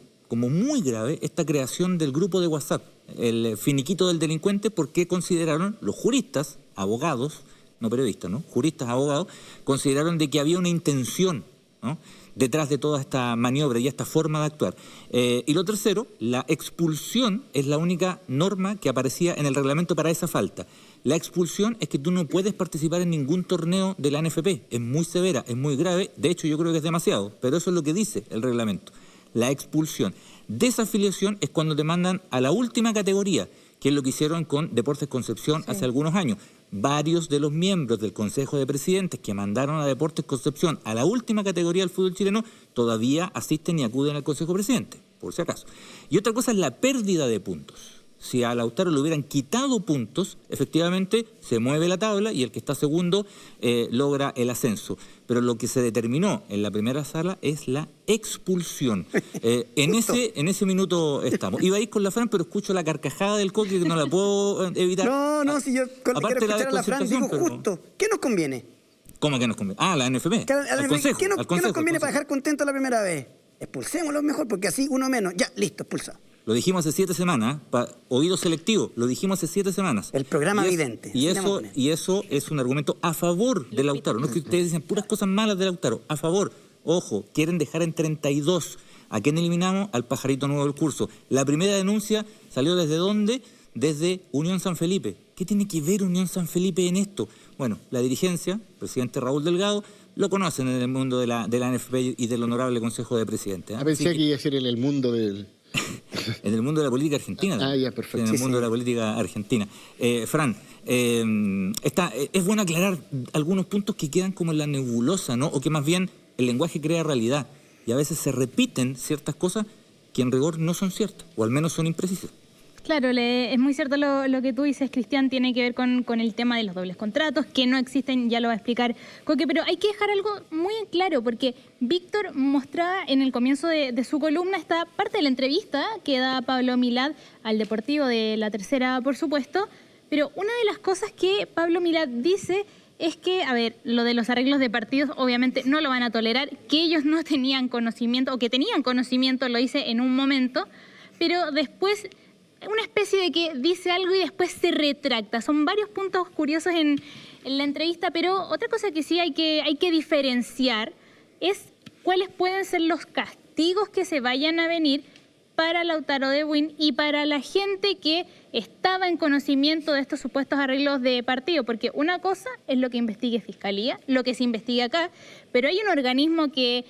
esta creación del grupo de WhatsApp, el finiquito del delincuente, porque consideraron los juristas, abogados, no periodistas, ¿no? Juristas, abogados, consideraron de que había una intención, ¿no?, detrás de toda esta maniobra y esta forma de actuar. Y lo tercero, la expulsión es la única norma que aparecía en el reglamento para esa falta. La expulsión es que tú no puedes participar en ningún torneo de la NFP. Es muy severa, es muy grave, de hecho yo creo que es demasiado, pero eso es lo que dice el reglamento. La expulsión. Desafiliación es cuando te mandan a la última categoría, que es lo que hicieron con Deportes Concepción hace algunos años. Varios de los miembros del Consejo de Presidentes que mandaron a Deportes Concepción a la última categoría del fútbol chileno todavía asisten y acuden al Consejo de Presidentes, por si acaso. Y otra cosa es la pérdida de puntos. Si a Lautaro le hubieran quitado puntos, efectivamente se mueve la tabla y el que está segundo logra el ascenso. Pero lo que se determinó en la primera sala es la expulsión. En ese minuto estamos. Iba a ir con la Fran, pero escucho la carcajada del Coque que no la puedo evitar. No, si yo quiero escuchar a la Fran, digo justo. ¿Qué nos conviene? ¿Cómo que nos conviene? Ah, la NFP. ¿Qué nos conviene para dejar contento la primera vez? Expulsémoslo mejor, porque así uno menos. Ya, listo, expulsado. Lo dijimos hace 7 semanas, oído selectivo, lo dijimos hace 7 semanas. El programa vidente. Y eso es un argumento a favor de Lautaro. No es que ustedes dicen puras cosas malas de Lautaro, a favor. Ojo, quieren dejar en 32. ¿A quién eliminamos? Al pajarito nuevo del curso. La primera denuncia salió ¿desde dónde? Desde Unión San Felipe. ¿Qué tiene que ver Unión San Felipe en esto? Bueno, la dirigencia, presidente Raúl Delgado, lo conocen en el mundo de la NFP y del Honorable Consejo de Presidentes. Pensé que iba a ser en el mundo del... En el mundo de la política argentina. Ya, perfecto. En el mundo de la política argentina. Fran, es bueno aclarar algunos puntos que quedan como en la nebulosa, ¿no? O que más bien el lenguaje crea realidad. Y a veces se repiten ciertas cosas que en rigor no son ciertas, o al menos son imprecisas. Claro, es muy cierto lo que tú dices, Cristian, tiene que ver con el tema de los dobles contratos, que no existen, ya lo va a explicar Coque, pero hay que dejar algo muy en claro, porque Víctor mostraba en el comienzo de su columna esta parte de la entrevista que da Pablo Milad al Deportivo de La Tercera, por supuesto, pero una de las cosas que Pablo Milad dice es que, a ver, lo de los arreglos de partidos obviamente no lo van a tolerar, que ellos no tenían conocimiento, o que tenían conocimiento, lo hice en un momento, pero después... una especie de que dice algo y después se retracta. Son varios puntos curiosos en la entrevista, pero otra cosa que sí hay que diferenciar es cuáles pueden ser los castigos que se vayan a venir para Lautaro de Buin y para la gente que estaba en conocimiento de estos supuestos arreglos de partido, porque una cosa es lo que investigue Fiscalía, lo que se investiga acá, pero hay un organismo que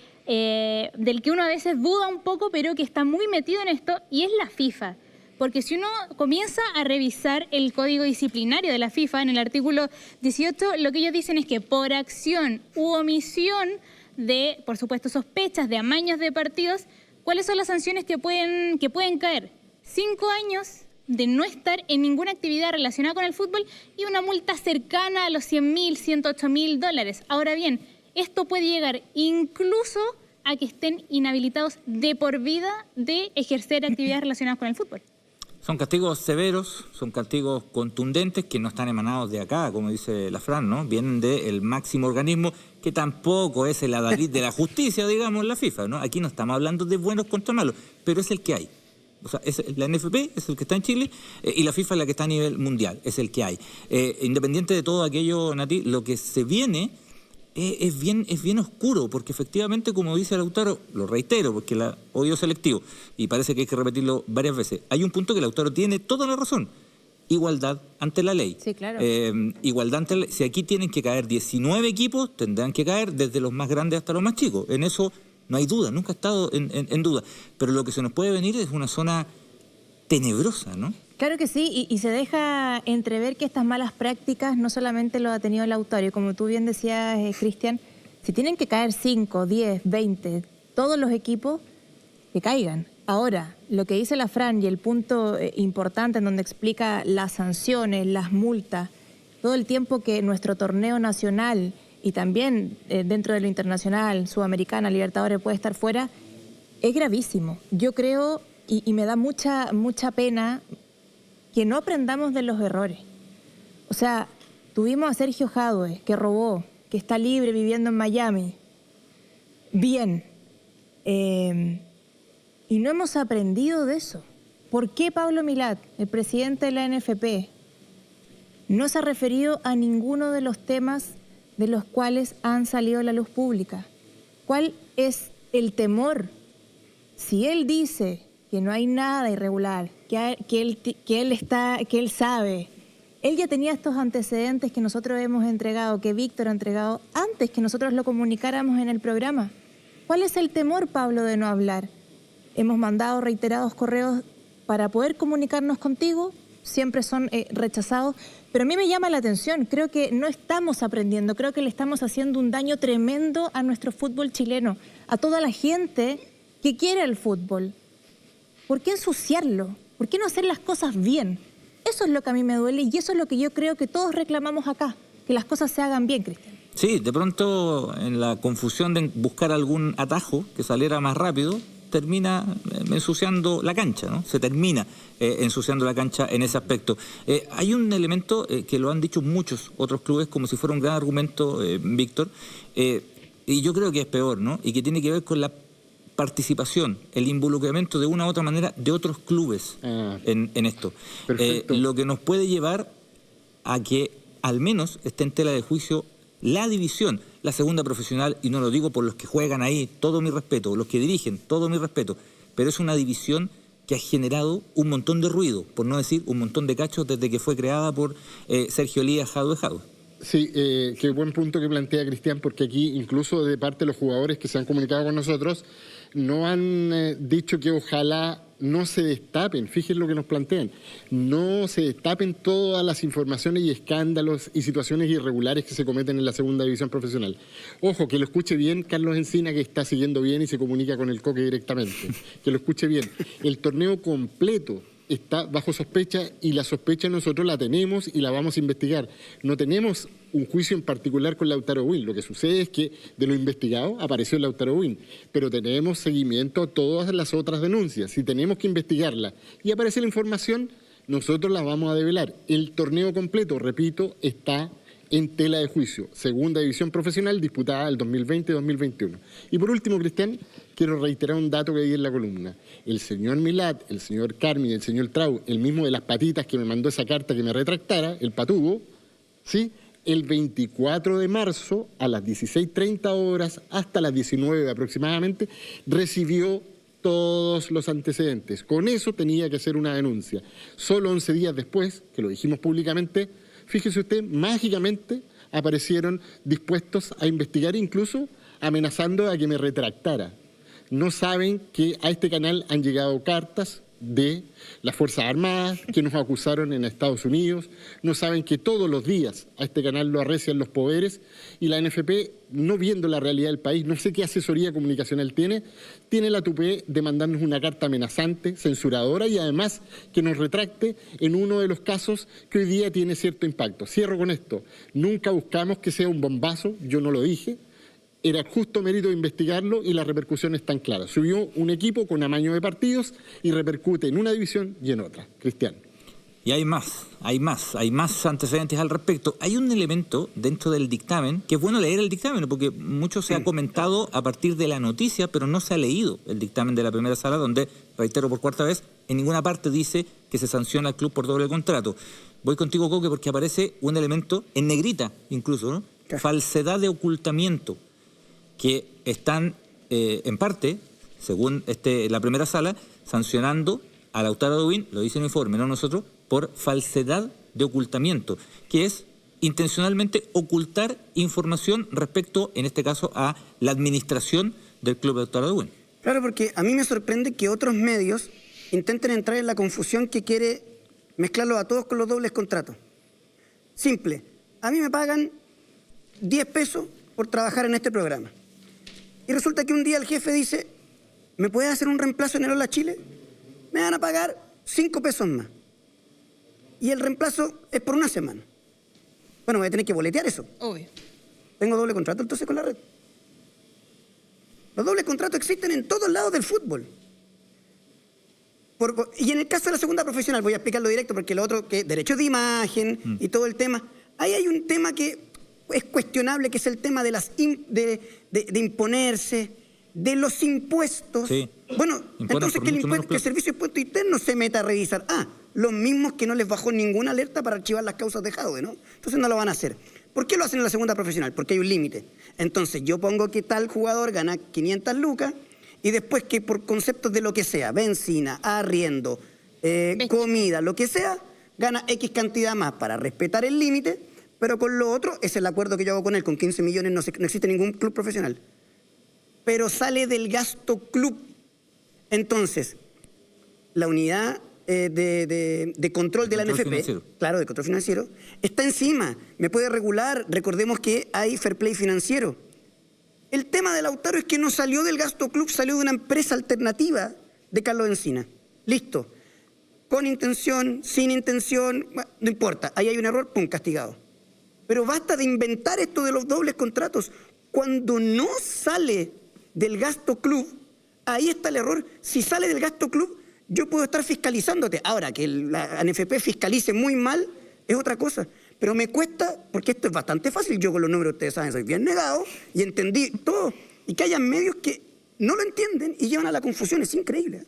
del que uno a veces duda un poco, pero que está muy metido en esto, y es la FIFA. Porque si uno comienza a revisar el código disciplinario de la FIFA, en el artículo 18, lo que ellos dicen es que por acción u omisión de, por supuesto, sospechas de amaños de partidos, ¿cuáles son las sanciones que pueden caer? 5 años de no estar en ninguna actividad relacionada con el fútbol y una multa cercana a los 100.000, 108.000 dólares. Ahora bien, esto puede llegar incluso a que estén inhabilitados de por vida de ejercer actividades relacionadas con el fútbol. Son castigos severos, son castigos contundentes que no están emanados de acá, como dice la Fran, ¿no? Vienen del máximo organismo que tampoco es el adalid de la justicia, digamos, la FIFA, ¿no? Aquí no estamos hablando de buenos contra malos, pero es el que hay. O sea, la NFP es el que está en Chile y la FIFA es la que está a nivel mundial, es el que hay. Independiente de todo aquello, Nati, lo que se viene... Es bien oscuro, porque efectivamente, como dice Lautaro, lo reitero, porque la odio selectivo, y parece que hay que repetirlo varias veces, hay un punto que Lautaro tiene toda la razón: igualdad ante la ley. Sí, claro. Igualdad ante la ley. Si aquí tienen que caer 19 equipos, tendrán que caer desde los más grandes hasta los más chicos. En eso no hay duda, nunca he estado en duda. Pero lo que se nos puede venir es una zona tenebrosa, ¿no? Claro que sí, y se deja entrever que estas malas prácticas no solamente lo ha tenido Lautaro, y como tú bien decías, Cristian, si tienen que caer 5, 10, 20, todos los equipos, que caigan. Ahora, lo que dice la Fran y el punto importante en donde explica las sanciones, las multas, todo el tiempo que nuestro torneo nacional y también dentro de lo internacional, Sudamericana, Libertadores puede estar fuera, es gravísimo. Yo creo, y me da mucha pena, que no aprendamos de los errores. O sea, tuvimos a Sergio Jadue, que robó, que está libre viviendo en Miami. Bien. Y no hemos aprendido de eso. ¿Por qué Pablo Milat, el presidente de la NFP, no se ha referido a ninguno de los temas de los cuales han salido a la luz pública? ¿Cuál es el temor? Si él dice que no hay nada irregular, que él sabe, él ya tenía estos antecedentes que nosotros hemos entregado, que Víctor ha entregado antes que nosotros lo comunicáramos en el programa. ¿Cuál es el temor, Pablo, de no hablar? Hemos mandado reiterados correos para poder comunicarnos contigo, siempre son rechazados, pero a mí me llama la atención, creo que no estamos aprendiendo, creo que le estamos haciendo un daño tremendo a nuestro fútbol chileno, a toda la gente que quiere el fútbol. ¿Por qué ensuciarlo? ¿Por qué no hacer las cosas bien? Eso es lo que a mí me duele y eso es lo que yo creo que todos reclamamos acá, que las cosas se hagan bien, Cristian. Sí, de pronto en la confusión de buscar algún atajo que saliera más rápido, termina ensuciando la cancha, ¿no? Se termina ensuciando la cancha en ese aspecto. Hay un elemento que lo han dicho muchos otros clubes como si fuera un gran argumento, Víctor, y yo creo que es peor, ¿no? Y que tiene que ver con la participación, el involucramiento de una u otra manera de otros clubes en esto. Lo que nos puede llevar a que al menos esté en tela de juicio la división, la segunda profesional, y no lo digo por los que juegan ahí, todo mi respeto, los que dirigen, todo mi respeto, pero es una división que ha generado un montón de ruido, por no decir un montón de cachos desde que fue creada por Sergio Elías Jadue. Sí, qué buen punto que plantea Cristian, porque aquí incluso de parte de los jugadores que se han comunicado con nosotros no han dicho que ojalá no se destapen, fíjense lo que nos plantean, no se destapen todas las informaciones y escándalos y situaciones irregulares que se cometen en la segunda división profesional. Ojo, que lo escuche bien Carlos Encina, que está siguiendo bien y se comunica con el Coque directamente, que lo escuche bien. El torneo completo está bajo sospecha y la sospecha nosotros la tenemos y la vamos a investigar. No tenemos un juicio en particular con Lautaro Win. Lo que sucede es que de lo investigado apareció Lautaro Win, pero tenemos seguimiento a todas las otras denuncias. Si tenemos que investigarla y aparece la información, nosotros la vamos a develar. El torneo completo, repito, está en tela de juicio. Segunda división profesional disputada el 2020-2021. Y por último, Cristian, quiero reiterar un dato que di en la columna. El señor Milat, el señor Carmi, el señor Trau, el mismo de las patitas que me mandó esa carta que me retractara, el patugo, ¿sí? El 24 de marzo a las 16:30 horas hasta las 19 aproximadamente recibió todos los antecedentes. Con eso tenía que hacer una denuncia. Solo 11 días después, que lo dijimos públicamente, fíjese usted, mágicamente aparecieron dispuestos a investigar, incluso amenazando a que me retractara. No saben que a este canal han llegado cartas de las Fuerzas Armadas que nos acusaron en Estados Unidos. No saben que todos los días a este canal lo arrecian los poderes y la NFP, no viendo la realidad del país, no sé qué asesoría comunicacional tiene la tupé de mandarnos una carta amenazante, censuradora y además que nos retracte en uno de los casos que hoy día tiene cierto impacto. Cierro con esto. Nunca buscamos que sea un bombazo, yo no lo dije. Era justo mérito de investigarlo y la repercusión es tan clara. Subió un equipo con amaño de partidos y repercute en una división y en otra. Cristian. Y hay más antecedentes al respecto. Hay un elemento dentro del dictamen, que es bueno leer el dictamen, porque mucho se ha comentado a partir de la noticia, pero no se ha leído el dictamen de la primera sala, donde, reitero por cuarta vez, en ninguna parte dice que se sanciona al club por doble contrato. Voy contigo, Coque, porque aparece un elemento en negrita, incluso, ¿no? Falsedad de ocultamiento, que están en parte, según la primera sala, sancionando a Lautaro Win, lo dice el informe, no nosotros, por falsedad de ocultamiento, que es intencionalmente ocultar información respecto, en este caso, a la administración del club Lautaro Win. Claro, porque a mí me sorprende que otros medios intenten entrar en la confusión que quiere mezclarlos a todos con los dobles contratos. Simple. A mí me pagan 10 pesos por trabajar en este programa. Y resulta que un día el jefe dice, ¿me puedes hacer un reemplazo en el Hola Chile? Me van a pagar 5 pesos más. Y el reemplazo es por una semana. Bueno, voy a tener que boletear eso. Obvio. Tengo doble contrato entonces con la red. Los dobles contratos existen en todos lados del fútbol. Y en el caso de la segunda profesional, voy a explicarlo directo porque lo otro, que derechos de imagen y todo el tema, ahí hay un tema que es cuestionable, que es el tema de de imponerse, de los impuestos. Sí. Bueno, entonces que el Servicio de Impuestos Internos se meta a revisar. Los mismos que no les bajó ninguna alerta para archivar las causas de Jadwe, ¿no? Entonces no lo van a hacer. ¿Por qué lo hacen en la segunda profesional? Porque hay un límite. Entonces yo pongo que tal jugador gana 500 lucas y después que por conceptos de lo que sea, benzina, arriendo, comida, lo que sea, gana X cantidad más para respetar el límite, pero con lo otro es el acuerdo que yo hago con él, con 15 millones no existe ningún club profesional. Pero sale del gasto club. Entonces, la unidad de control de la NFP, financiero. Claro, de control financiero, está encima, me puede regular. Recordemos que hay fair play financiero. El tema de Lautaro es que no salió del gasto club, salió de una empresa alternativa de Carlos Encina. Listo. Con intención, sin intención, no importa. Ahí hay un error, pum, castigado. Pero basta de inventar esto de los dobles contratos. Cuando no sale del gasto club, ahí está el error. Si sale del gasto club, yo puedo estar fiscalizándote. Ahora, que la NFP fiscalice muy mal es otra cosa. Pero me cuesta, porque esto es bastante fácil. Yo con los números, ustedes saben, soy bien negado y entendí todo. Y que haya medios que no lo entienden y llevan a la confusión. Es increíble.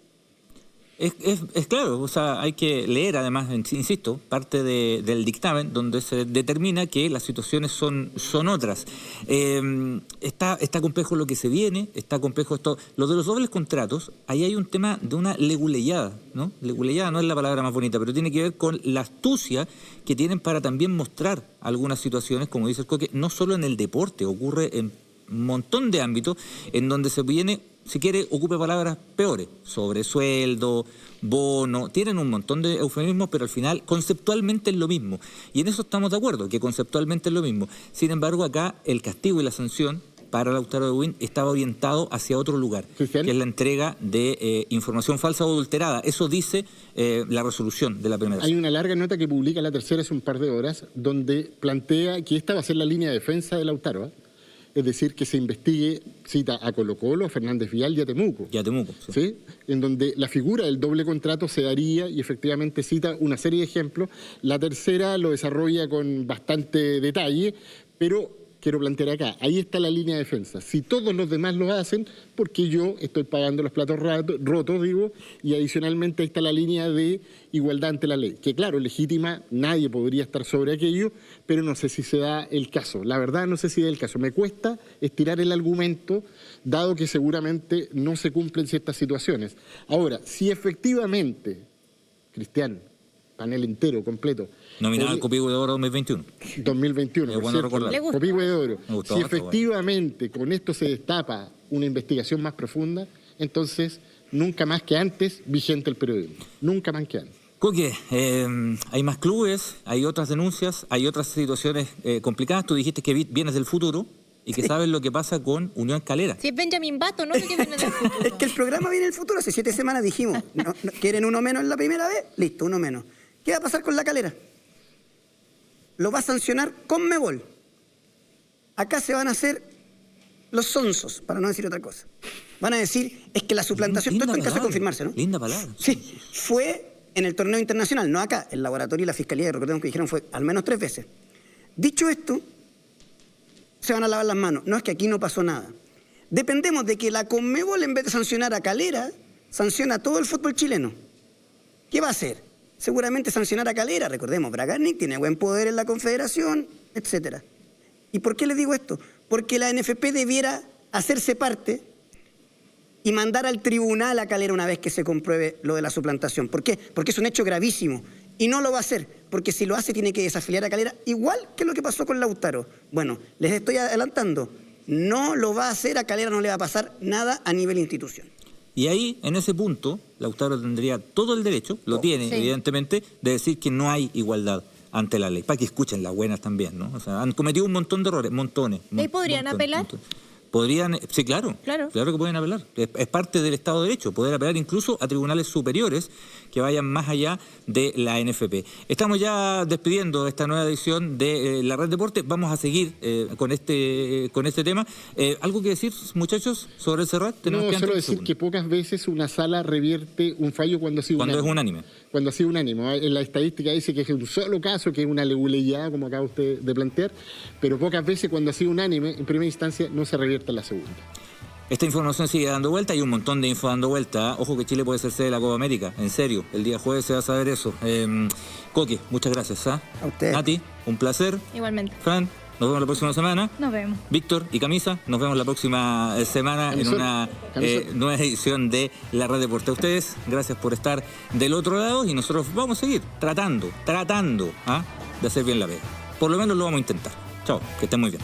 Es claro, o sea, hay que leer además, insisto, parte del dictamen donde se determina que las situaciones son otras. Está complejo lo que se viene, está complejo esto. Lo de los dobles contratos, ahí hay un tema de una leguleyada, ¿no? Leguleyada no es la palabra más bonita, pero tiene que ver con la astucia que tienen para también mostrar algunas situaciones, como dice el Coque, no solo en el deporte, ocurre en un montón de ámbitos en donde se viene, si quiere, ocupe palabras peores, sobresueldo, bono, tienen un montón de eufemismos, pero al final conceptualmente es lo mismo. Y en eso estamos de acuerdo, que conceptualmente es lo mismo. Sin embargo, acá el castigo y la sanción para Lautaro de Buin estaba orientado hacia otro lugar, ¿Cristian? Que es la entrega de información falsa o adulterada. Eso dice la resolución de la primera. Hay una larga nota que publica La Tercera hace un par de horas, donde plantea que esta va a ser la línea de defensa de Lautaro, Es decir, que se investigue, cita a Colo-Colo, a Fernández Vial y a Temuco. Y a Temuco, sí. ¿Sí? En donde la figura del doble contrato se daría, y efectivamente cita una serie de ejemplos. La Tercera lo desarrolla con bastante detalle, pero quiero plantear acá, ahí está la línea de defensa. Si todos los demás lo hacen, porque yo estoy pagando los platos rotos, digo, y adicionalmente ahí está la línea de igualdad ante la ley, que claro, legítima, nadie podría estar sobre aquello, pero no sé si se da el caso. La verdad no sé si da el caso. Me cuesta estirar el argumento, dado que seguramente no se cumplen ciertas situaciones. Ahora, si efectivamente, Cristian, panel entero, completo, nominado al Copihue de Oro 2021. 2021, es bueno recordar. Copihue de Oro. Gustó, si efectivamente con esto se destapa una investigación más profunda, entonces nunca más que antes vigente el periodismo. Nunca más que antes. Coque, hay más clubes, hay otras denuncias, hay otras situaciones complicadas. Tú dijiste que vienes del futuro y que sabes lo que pasa con Unión Calera. Si es Benjamin Bato, ¿no? Que viene del futuro. Es que el programa viene del futuro. Hace 7 semanas dijimos, ¿quieren uno menos en la primera vez? Listo, uno menos. ¿Qué va a pasar con la Calera? Lo va a sancionar Conmebol. Acá se van a hacer los sonsos, para no decir otra cosa. Van a decir, es que la suplantación, todo esto en caso de confirmarse, ¿no? Linda palabra. Sí, fue en el torneo internacional, no acá. El laboratorio y la fiscalía, recordemos que dijeron, fue al menos 3 veces. Dicho esto, se van a lavar las manos. No, es que aquí no pasó nada. Dependemos de que la Conmebol, en vez de sancionar a Calera, sanciona a todo el fútbol chileno. ¿Qué va a hacer? Seguramente sancionar a Calera. Recordemos, Bragarnik tiene buen poder en la confederación, etc. ¿Y por qué les digo esto? Porque la NFP debiera hacerse parte y mandar al tribunal a Calera una vez que se compruebe lo de la suplantación. ¿Por qué? Porque es un hecho gravísimo. Y no lo va a hacer, porque si lo hace tiene que desafiliar a Calera, igual que lo que pasó con Lautaro. Bueno, les estoy adelantando, no lo va a hacer, a Calera no le va a pasar nada a nivel institución. Y ahí, en ese punto, Lautaro tendría todo el derecho, lo tiene evidentemente, de decir que no hay igualdad ante la ley, para que escuchen las buenas también, ¿no? O sea, han cometido un montón de errores, montones. ¿Y podrían apelar? Podrían, sí, claro que pueden apelar. Es parte del Estado de Derecho, poder apelar incluso a tribunales superiores que vayan más allá de la NFP. Estamos ya despidiendo esta nueva edición de la Red Deporte. Vamos a seguir con este tema. ¿Algo que decir, muchachos, sobre el Serrat? No, solo decir que pocas veces una sala revierte un fallo cuando ha sido es unánime. Cuando ha sido unánime. En la estadística dice que es un solo caso, que es una leguleya, como acaba usted de plantear, pero pocas veces cuando ha sido unánime, en primera instancia, no se revierte en la segunda. Esta información sigue dando vuelta, hay un montón de info dando vuelta. Ojo que Chile puede ser sede de la Copa América, en serio. El día jueves se va a saber eso. Coque, muchas gracias. A usted. Nati, un placer. Igualmente. Fran, nos vemos la próxima semana. Nos vemos. Víctor y Camisa, nos vemos la próxima semana en una nueva edición de La Red Deporte. A ustedes, gracias por estar del otro lado y nosotros vamos a seguir tratando de hacer bien la vega. Por lo menos lo vamos a intentar. Chao, que estén muy bien.